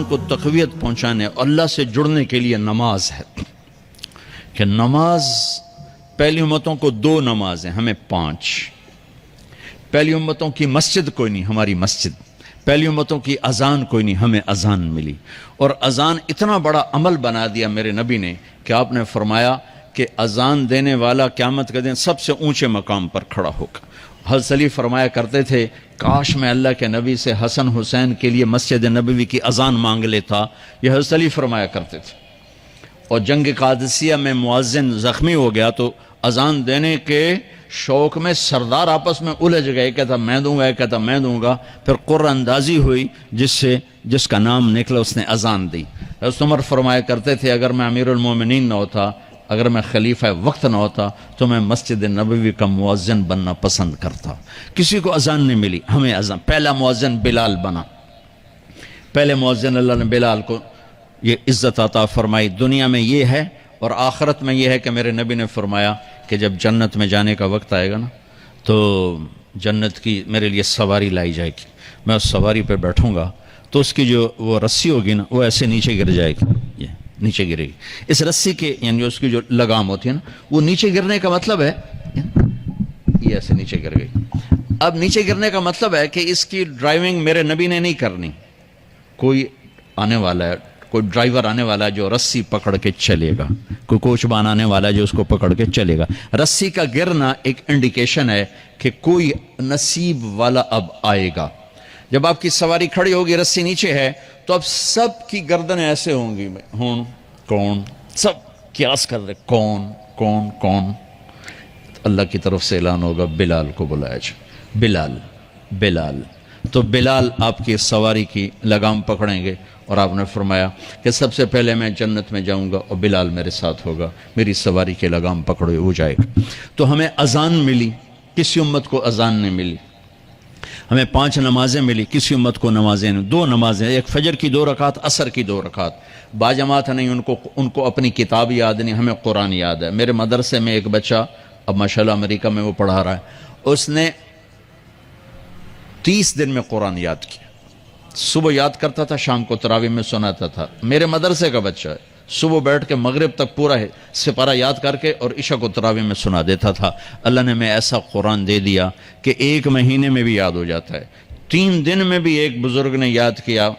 ایمان کو تقویت پہنچانے اللہ سے جڑنے کے لیے نماز ہے کہ نماز پہلی امتوں کو 2 نماز ہیں، ہمیں 5۔ پہلی امتوں کی مسجد کوئی نہیں، ہماری مسجد۔ پہلی امتوں کی اذان کوئی نہیں، ہمیں اذان ملی۔ اور اذان اتنا بڑا عمل بنا دیا میرے نبی نے کہ آپ نے فرمایا کہ اذان دینے والا قیامت کے دن سب سے اونچے مقام پر کھڑا ہوگا۔ حضرت علی فرمایا کرتے تھے کاش میں اللہ کے نبی سے حسن حسین کے لیے مسجد نبوی کی اذان مانگ لیتا، یہ حضرت علی فرمایا کرتے تھے۔ اور جنگ قادسیہ میں مؤذن زخمی ہو گیا تو اذان دینے کے شوق میں سردار آپس میں الجھ گئے، کہتا میں دوں گا، کہتا میں دوں گا، پھر قرہ اندازی ہوئی جس کا نام نکلا اس نے اذان دی۔ حضرت عمر فرمایا کرتے تھے اگر میں امیر المومنین نہ ہوتا، اگر میں خلیفہ وقت نہ ہوتا تو میں مسجد نبوی کا مؤذن بننا پسند کرتا۔ کسی کو اذان نہیں ملی، ہمیں اذان۔ پہلا مؤذن بلال بنا، پہلے مؤذن اللہ نے بلال کو یہ عزت عطا فرمائی۔ دنیا میں یہ ہے اور آخرت میں یہ ہے کہ میرے نبی نے فرمایا کہ جب جنت میں جانے کا وقت آئے گا نا تو جنت کی میرے لیے سواری لائی جائے گی، میں اس سواری پہ بیٹھوں گا تو اس کی جو وہ رسی ہوگی نا وہ ایسے نیچے گر جائے گی، یہ نیچے گرے گی۔ اس رسی کے یعنی اس کی جو لگام ہوتی ہے نا وہ نیچے گرنے کا مطلب ہے یہ ایسے نیچے گر گئی۔ اب نیچے گرنے کا مطلب ہے کہ اس کی ڈرائیونگ میرے نبی نے نہیں کرنی، کوئی آنے والا ہے، کوئی ڈرائیور آنے والا ہے جو رسی پکڑ کے چلے گا، کوئی کوچبان آنے والا ہے جو اس کو پکڑ کے چلے گا۔ رسی کا گرنا ایک انڈیکیشن ہے کہ کوئی نصیب والا اب آئے گا۔ جب آپ کی سواری کھڑی ہوگی، رسی نیچے ہے، تو اب سب کی گردنیں ایسے ہوں گی، کون، سب قیاس کر رہے کون۔ اللہ کی طرف سے اعلان ہوگا بلال کو بلایا جائے، بلال۔ تو بلال آپ کی سواری کی لگام پکڑیں گے اور آپ نے فرمایا کہ سب سے پہلے میں جنت میں جاؤں گا اور بلال میرے ساتھ ہوگا، میری سواری کی لگام پکڑے ہو جائے گا۔ تو ہمیں اذان ملی، کسی امت کو اذان نہیں ملی۔ ہمیں 5 نمازیں ملی، کسی امت کو نمازیں نہیں۔ 2 نمازیں، ایک فجر کی 2 رکعت، عصر کی 2 رکعت۔ باجماعت نہیں، ان کو اپنی کتاب یاد نہیں، ہمیں قرآن یاد ہے۔ میرے مدرسے میں ایک بچہ اب ماشاءاللہ امریکہ میں وہ پڑھا رہا ہے، اس نے 30 دن میں قرآن یاد کیا۔ صبح یاد کرتا تھا، شام کو تراویح میں سناتا تھا۔ میرے مدرسے کا بچہ ہے، صبح بیٹھ کے مغرب تک پورا ہے سپارہ یاد کر کے اور عشاء کو تراویح میں سنا دیتا تھا۔ اللہ نے میں ایسا قرآن دے دیا کہ 1 مہینے میں بھی یاد ہو جاتا ہے۔ 3 دن میں بھی ایک بزرگ نے یاد کیا،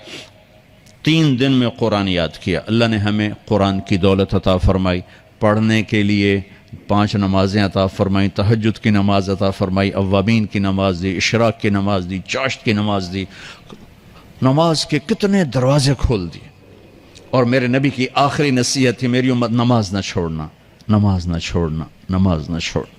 3 دن میں قرآن یاد کیا۔ اللہ نے ہمیں قرآن کی دولت عطا فرمائی، پڑھنے کے لیے 5 نمازیں عطا فرمائی، تہجد کی نماز عطا فرمائی، اوابین کی نماز دی، اشراق کی نماز دی، چاشت کی نماز دی۔ نماز کے کتنے دروازے کھول دیے۔ اور میرے نبی کی آخری نصیحت تھی میری امت نماز نہ چھوڑنا، نماز نہ چھوڑنا، نماز نہ چھوڑنا۔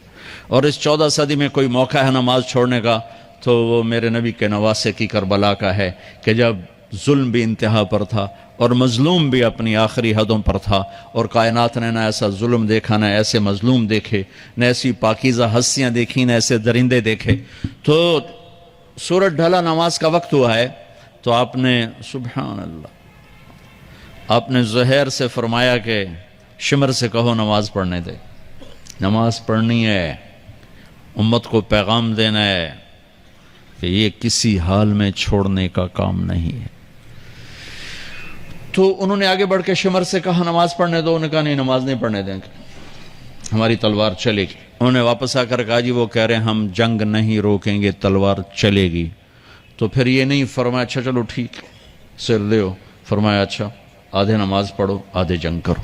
اور اس 14 صدی میں کوئی موقع ہے نماز چھوڑنے کا تو وہ میرے نبی کے نواسے کی کربلا کا ہے کہ جب ظلم بھی انتہا پر تھا اور مظلوم بھی اپنی آخری حدوں پر تھا، اور کائنات نے نہ ایسا ظلم دیکھا، نہ ایسے مظلوم دیکھے، نہ ایسی پاکیزہ ہستیاں دیکھی، نہ ایسے درندے دیکھے۔ تو سورج ڈھلا، نماز کا وقت ہوا ہے، تو آپ نے سبحان اللہ، آپ نے زہیر سے فرمایا کہ شمر سے کہو نماز پڑھنے دے، نماز پڑھنی ہے، امت کو پیغام دینا ہے کہ یہ کسی حال میں چھوڑنے کا کام نہیں ہے۔ تو انہوں نے آگے بڑھ کے شمر سے کہا نماز پڑھنے دو، انہوں نے کہا نہیں نماز نہیں پڑھنے دیں گے، ہماری تلوار چلے گی۔ انہوں نے واپس آ کر کہا جی وہ کہہ رہے ہیں ہم جنگ نہیں روکیں گے، تلوار چلے گی۔ تو پھر یہ نہیں فرمایا اچھا چلو ٹھیک سر دیو، فرمایا اچھا آدھے نماز پڑھو آدھے جنگ کرو۔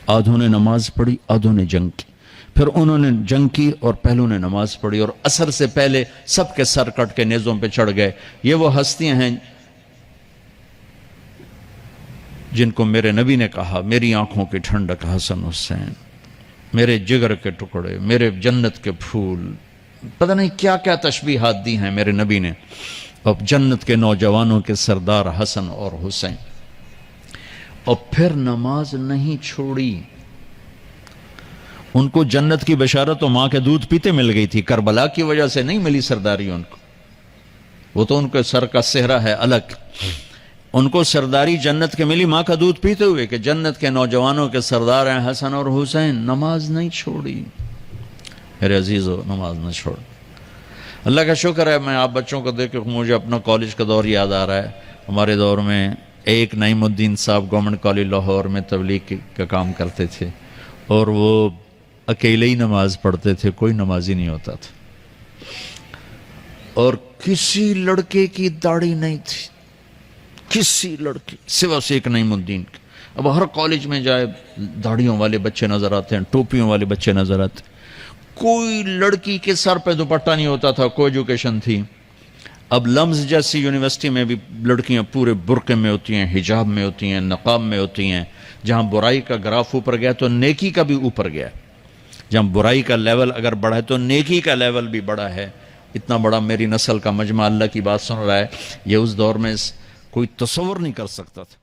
آدھوں نے نماز پڑھی، آدھوں نے جنگ کی۔ پھر انہوں نے جنگ کی اور پہلوں نے نماز پڑھی، اور عصر سے پہلے سب کے سر کٹ کے نیزوں پہ چڑھ گئے۔ یہ وہ ہستیاں ہیں جن کو میرے نبی نے کہا میری آنکھوں کی ٹھنڈک حسن حسین، میرے جگر کے ٹکڑے، میرے جنت کے پھول، پتہ نہیں کیا کیا تشبیہات دی ہیں میرے نبی نے۔ اب جنت کے نوجوانوں کے سردار حسن اور حسین۔ اور پھر نماز نہیں چھوڑی۔ ان کو جنت کی بشارت تو ماں کے دودھ پیتے مل گئی تھی، کربلا کی وجہ سے نہیں ملی سرداری ان کو، وہ تو ان کے سر کا صحرا ہے الگ۔ ان کو سرداری جنت کے ملی ماں کا دودھ پیتے ہوئے کہ جنت کے نوجوانوں کے سردار ہیں حسن اور حسین۔ نماز نہیں چھوڑی میرے عزیزو، نماز نہ چھوڑ۔ اللہ کا شکر ہے، میں آپ بچوں کو دیکھ کے مجھے اپنا کالج کا دور یاد آ رہا ہے۔ ہمارے دور میں ایک نعیم الدین صاحب گورنمنٹ کالج لاہور میں تبلیغ کا کام کرتے تھے اور وہ اکیلے ہی نماز پڑھتے تھے, کوئی نمازی نہیں ہوتا تھا, اور کسی لڑکے کی داڑھی نہیں تھی, کسی لڑکی سوا سے ایک نعیم الدین کی. اب ہر کالج میں جائے داڑھیوں والے بچے نظر آتے ہیں, ٹوپیوں والے بچے نظر آتے ہیں, کوئی لڑکی کے سر پہ دوپٹہ نہیں ہوتا تھا, کوئی ایجوکیشن تھی. اب لمز جیسی یونیورسٹی میں بھی لڑکیاں پورے برقعے میں ہوتی ہیں, حجاب میں ہوتی ہیں, نقاب میں ہوتی ہیں. جہاں برائی کا گراف اوپر گیا تو نیکی کا بھی اوپر گیا, جہاں برائی کا لیول اگر بڑھا ہے تو نیکی کا لیول بھی بڑا ہے. اتنا بڑا میری نسل کا مجمع اللہ کی بات سن رہا ہے, یہ اس دور میں کوئی تصور نہیں کر سکتا تھا.